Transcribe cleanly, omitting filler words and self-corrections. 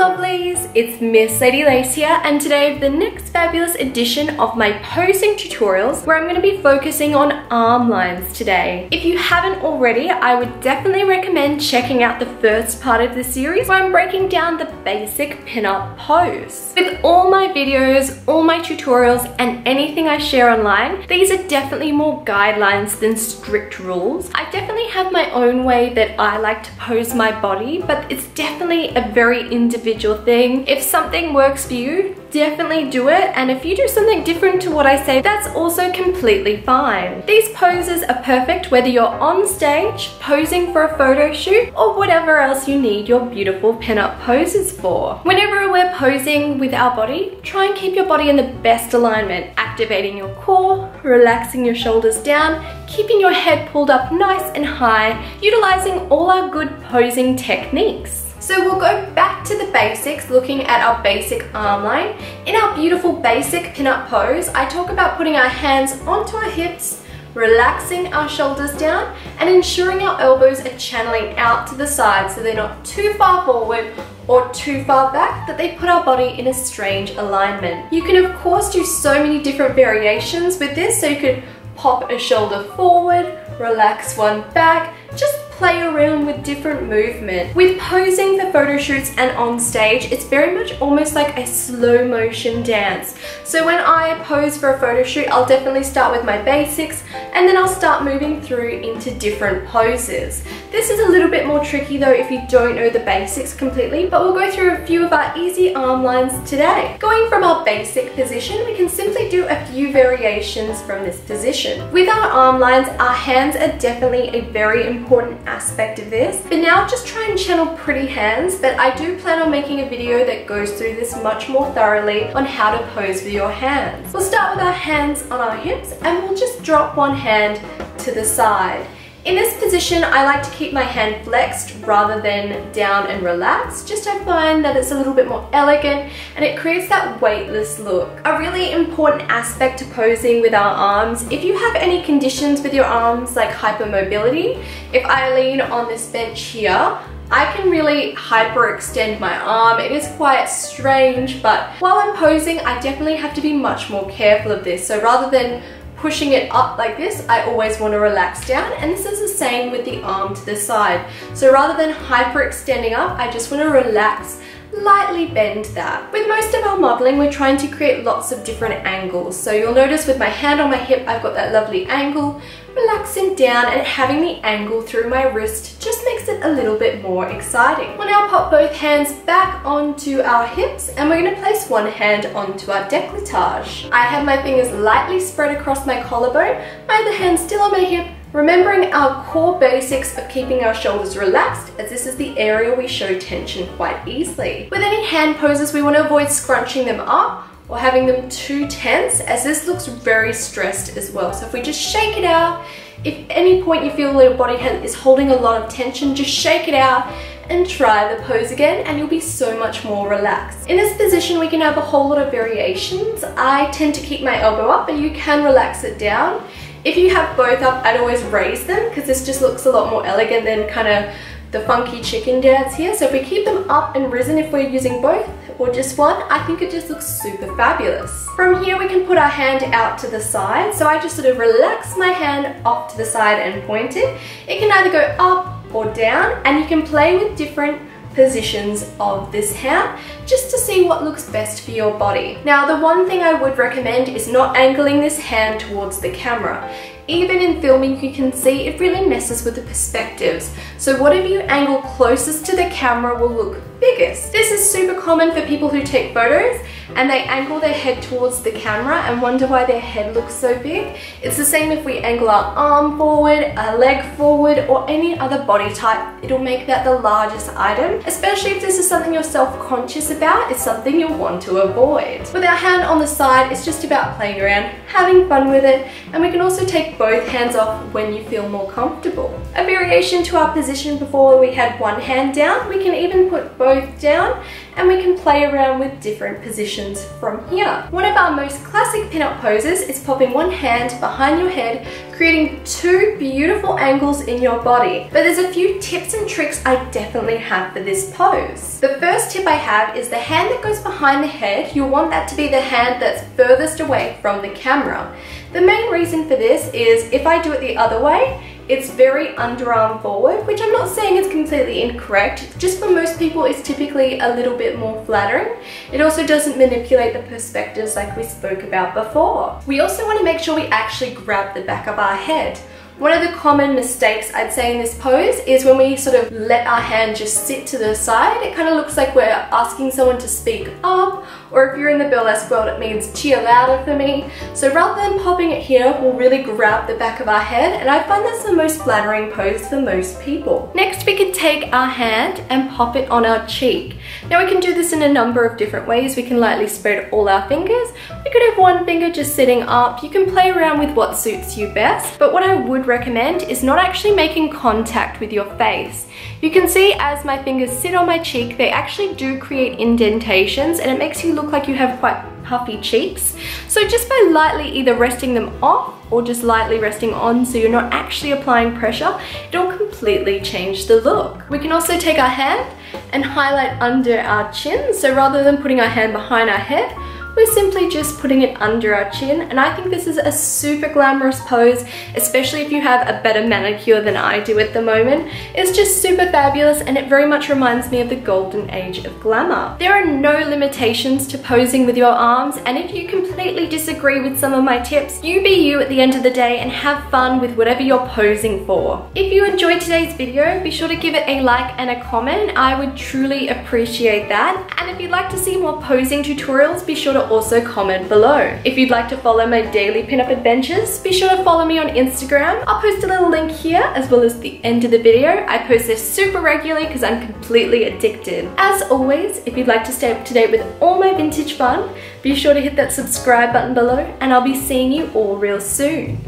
lovelies, it's Miss Lady Lace here, and today the next fabulous edition of my posing tutorials where I'm going to be focusing on arm lines today. If you haven't already, I would definitely recommend checking out the first part of the series where I'm breaking down the basic pin-up pose. With all my videos, all my tutorials, and anything I share online, these are definitely more guidelines than strict rules. I definitely have my own way that I like to pose my body, but it's definitely a very individual thing. If something works for you, definitely do it, and if you do something different to what I say, that's also completely fine. These poses are perfect whether you're on stage, posing for a photo shoot, or whatever else you need your beautiful pin-up poses for. Whenever we're posing with our body, try and keep your body in the best alignment, activating your core, relaxing your shoulders down, keeping your head pulled up nice and high, utilizing all our good posing techniques. So we'll go back to the basics, looking at our basic arm line. In our beautiful basic pin-up pose, I talk about putting our hands onto our hips, relaxing our shoulders down, and ensuring our elbows are channeling out to the side so they're not too far forward or too far back, that they put our body in a strange alignment. You can of course do so many different variations with this, so you could pop a shoulder forward, relax one back, just play around with different movement. With posing for photo shoots and on stage, it's very much almost like a slow motion dance. So when I pose for a photo shoot, I'll definitely start with my basics and then I'll start moving through into different poses. This is a little bit more tricky though if you don't know the basics completely, but we'll go through a few of our easy arm lines today. Going from our basic position, we can simply do a few variations from this position. With our arm lines, our hands are definitely a very important aspect of this. For now, just try and channel pretty hands, but I do plan on making a video that goes through this much more thoroughly on how to pose with your hands. We'll start with our hands on our hips and we'll just drop one hand to the side. In this position, I like to keep my hand flexed rather than down and relaxed. Just I find that it's a little bit more elegant and it creates that weightless look. A really important aspect to posing with our arms, if you have any conditions with your arms like hypermobility, if I lean on this bench here, I can really hyperextend my arm. It is quite strange, but while I'm posing, I definitely have to be much more careful of this. So rather than pushing it up like this, I always want to relax down, and this is the same with the arm to the side. So rather than hyperextending up, I just want to relax, lightly bend that. With most of our modeling, we're trying to create lots of different angles. So you'll notice with my hand on my hip, I've got that lovely angle. Relaxing down and having the angle through my wrist just makes it a little bit more exciting. We'll now pop both hands back onto our hips and we're going to place one hand onto our decolletage. I have my fingers lightly spread across my collarbone, my other hand still on my hip, remembering our core basics of keeping our shoulders relaxed, as this is the area we show tension quite easily. With any hand poses, we want to avoid scrunching them up or having them too tense, as this looks very stressed as well. So if we just shake it out, if any point you feel your body is holding a lot of tension, just shake it out and try the pose again and you'll be so much more relaxed. In this position, we can have a whole lot of variations. I tend to keep my elbow up, but you can relax it down. If you have both up, I'd always raise them because this just looks a lot more elegant than kind of the funky chicken dance here. So if we keep them up and risen, if we're using both or just one, I think it just looks super fabulous. From here, we can put our hand out to the side. So I just sort of relax my hand off to the side and point it. It can either go up or down, and you can play with different positions of this hand just to see what looks best for your body. Now, the one thing I would recommend is not angling this hand towards the camera. Even in filming, you can see it really messes with the perspectives. So whatever you angle closest to the camera will look biggest. This is super common for people who take photos and they angle their head towards the camera and wonder why their head looks so big. It's the same if we angle our arm forward, a leg forward, or any other body type. It'll make that the largest item, especially if this is something you're self-conscious about. It's something you'll want to avoid. With our hand on the side, it's just about playing around, having fun with it, and we can also take both hands off when you feel more comfortable. A variation to our position before we had one hand down, we can even put both down and we can play around with different positions from here. One of our most classic pin-up poses is popping one hand behind your head, creating two beautiful angles in your body. But there's a few tips and tricks I definitely have for this pose. The first tip I have is the hand that goes behind the head. You'll want that to be the hand that's furthest away from the camera. The main reason for this is if I do it the other way, it's very underarm forward, which I'm not saying is completely incorrect, just for most people it's typically a little bit more flattering. It also doesn't manipulate the perspectives like we spoke about before. We also want to make sure we actually grab the back of our head. One of the common mistakes I'd say in this pose is when we sort of let our hand just sit to the side. It kind of looks like we're asking someone to speak up, or if you're in the burlesque world it means cheer louder for me. So rather than popping it here, we'll really grab the back of our head, and I find that's the most flattering pose for most people. Next, we could take our hand and pop it on our cheek. Now we can do this in a number of different ways. We can lightly spread all our fingers. We could have one finger just sitting up. You can play around with what suits you best, but what I would recommend is not actually making contact with your face. You can see as my fingers sit on my cheek, they actually do create indentations, and it makes you look like you have quite puffy cheeks. So just by lightly either resting them off or just lightly resting on so you're not actually applying pressure, it'll completely change the look. We can also take our hand and highlight under our chin. So rather than putting our hand behind our head, we're simply just putting it under our chin, and I think this is a super glamorous pose, especially if you have a better manicure than I do at the moment. It's just super fabulous, and it very much reminds me of the golden age of glamour. There are no limitations to posing with your arms, and if you completely disagree with some of my tips, you be you at the end of the day and have fun with whatever you're posing for. If you enjoyed today's video, be sure to give it a like and a comment. I would truly appreciate that. And if you'd like to see more posing tutorials, be sure to also comment below. If you'd like to follow my daily pinup adventures, be sure to follow me on Instagram. I'll post a little link here as well as the end of the video. I post this super regularly because I'm completely addicted. As always, if you'd like to stay up to date with all my vintage fun, be sure to hit that subscribe button below, and I'll be seeing you all real soon.